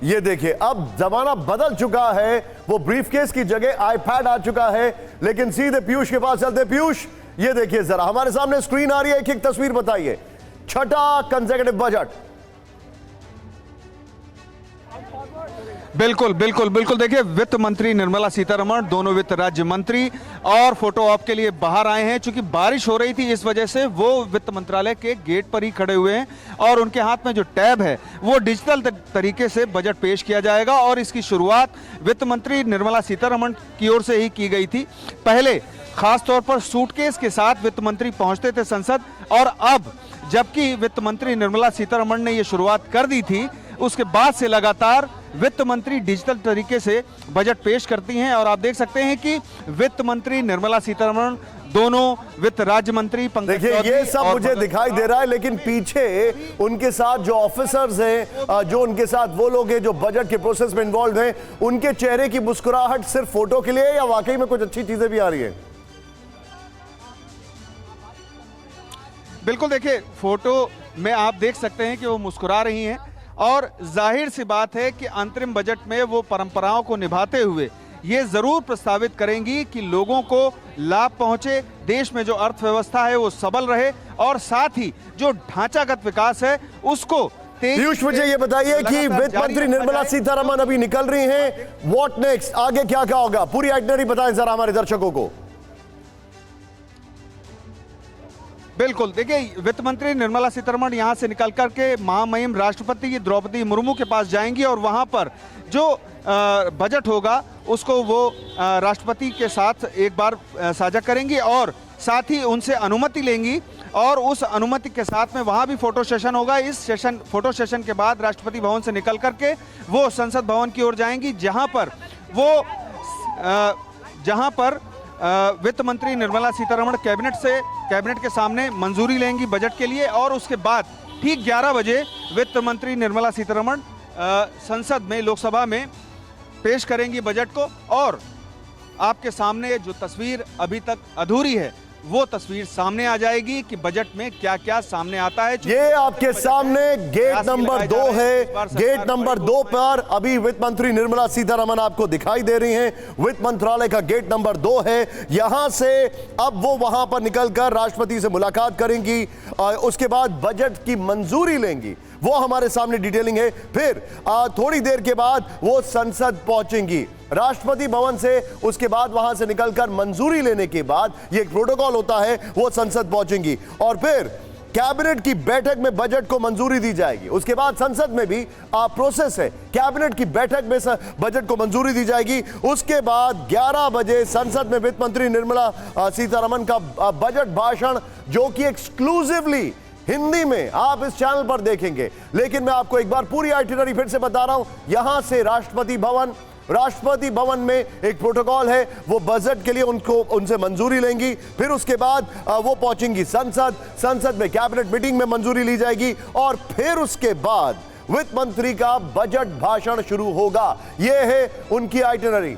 ये देखिए, अब जमाना बदल चुका है, वो ब्रीफकेस की जगह आईपैड आ चुका है। लेकिन सीधे पीयूष के पास चलते। पीयूष, ये देखिए जरा, हमारे सामने स्क्रीन आ रही है, एक एक तस्वीर बताइए। छठा कंसेक्यूटिव बजट। बिल्कुल बिल्कुल बिल्कुल। देखिए, वित्त मंत्री निर्मला सीतारमण, दोनों वित्त राज्य मंत्री और फोटो ऑप के लिए बाहर आए हैं। चूंकि बारिश हो रही थी, इस वजह से वो वित्त मंत्रालय के गेट पर ही खड़े हुए हैं और उनके हाथ में जो टैब है वो डिजिटल तरीके से बजट पेश किया जाएगा और इसकी शुरुआत वित्त मंत्री निर्मला सीतारमण की ओर से ही की गई थी। पहले खासतौर पर सूटकेस के साथ वित्त मंत्री पहुंचते थे संसद, और अब जबकि वित्त मंत्री निर्मला सीतारमण ने यह शुरुआत कर दी थी, उसके बाद से लगातार वित्त मंत्री डिजिटल तरीके से बजट पेश करती हैं। और आप देख सकते हैं कि वित्त मंत्री निर्मला सीतारमण, दोनों वित्त राज्य मंत्री पंकज, देखिए ये सब मुझे दिखाई दे रहा है, लेकिन पीछे उनके साथ जो ऑफिसर्स हैं, जो उनके साथ वो लोग हैं जो बजट के प्रोसेस में इन्वॉल्व हैं, उनके चेहरे की मुस्कुराहट सिर्फ फोटो के लिए या वाकई में कुछ अच्छी चीजें भी आ रही है? बिल्कुल, देखिए फोटो में आप देख सकते हैं कि वो मुस्कुरा रही हैं और जाहिर सी बात है कि अंतरिम बजट में वो परंपराओं को निभाते हुए ये जरूर प्रस्तावित करेंगी कि लोगों को लाभ पहुंचे, देश में जो अर्थव्यवस्था है वो सबल रहे और साथ ही जो ढांचागत विकास है उसको पीयूष, मुझे ये बताइए कि वित्त मंत्री निर्मला सीतारमण अभी निकल रही हैं, व्हाट नेक्स्ट, आगे क्या क्या होगा? पूरी आइटनरी बताएं जरा हमारे दर्शकों को। बिल्कुल, देखिए वित्त मंत्री निर्मला सीतारमण यहां से निकल करके महामहिम राष्ट्रपति द्रौपदी मुर्मू के पास जाएंगी और वहां पर जो बजट होगा उसको वो राष्ट्रपति के साथ एक बार साझा करेंगी और साथ ही उनसे अनुमति लेंगी और उस अनुमति के साथ में वहां भी फोटो सेशन होगा। इस फोटो सेशन के बाद राष्ट्रपति भवन से निकल करके वो संसद भवन की ओर जाएंगी, जहां पर वित्त मंत्री निर्मला सीतारमण कैबिनेट के सामने मंजूरी लेंगी बजट के लिए और उसके बाद ठीक 11 बजे वित्त मंत्री निर्मला सीतारमण संसद में, लोकसभा में पेश करेंगी बजट को। और आपके सामने जो तस्वीर अभी तक अधूरी है वो तस्वीर सामने आ जाएगी कि बजट में क्या क्या सामने आता है। ये आपके सामने गेट नंबर 2 है। गेट नंबर 2 पर अभी वित्त मंत्री निर्मला सीतारमण आपको दिखाई दे रही हैं। वित्त मंत्रालय का गेट नंबर 2 है। यहां से अब वो वहां पर निकलकर राष्ट्रपति से मुलाकात करेंगी, उसके बाद बजट की मंजूरी लेंगी, वो हमारे सामने डिटेलिंग है। फिर थोड़ी देर के बाद वो संसद पहुंचेंगी राष्ट्रपति भवन से, उसके बाद वहां से निकलकर मंजूरी लेने के बाद ये एक प्रोटोकॉल होता है, वो संसद पहुंचेंगी और फिर कैबिनेट की बैठक में बजट को मंजूरी दी जाएगी। उसके बाद संसद में भी प्रोसेस है, कैबिनेट की बैठक में बजट को मंजूरी दी जाएगी। उसके बाद 11 बजे संसद में वित्त मंत्री निर्मला सीतारमण का बजट भाषण, जो कि एक्सक्लूसिवली हिंदी में आप इस चैनल पर देखेंगे। लेकिन मैं आपको एक बार पूरी आइटिनरी फिर से बता रहा हूं। यहां से राष्ट्रपति भवन में एक प्रोटोकॉल है, वो बजट के लिए उनसे मंजूरी लेंगी। फिर उसके बाद वो पहुंचेंगी संसद में कैबिनेट मीटिंग में मंजूरी ली जाएगी और फिर उसके बाद वित्त मंत्री का बजट भाषण शुरू होगा। यह है उनकी आइटिनरी।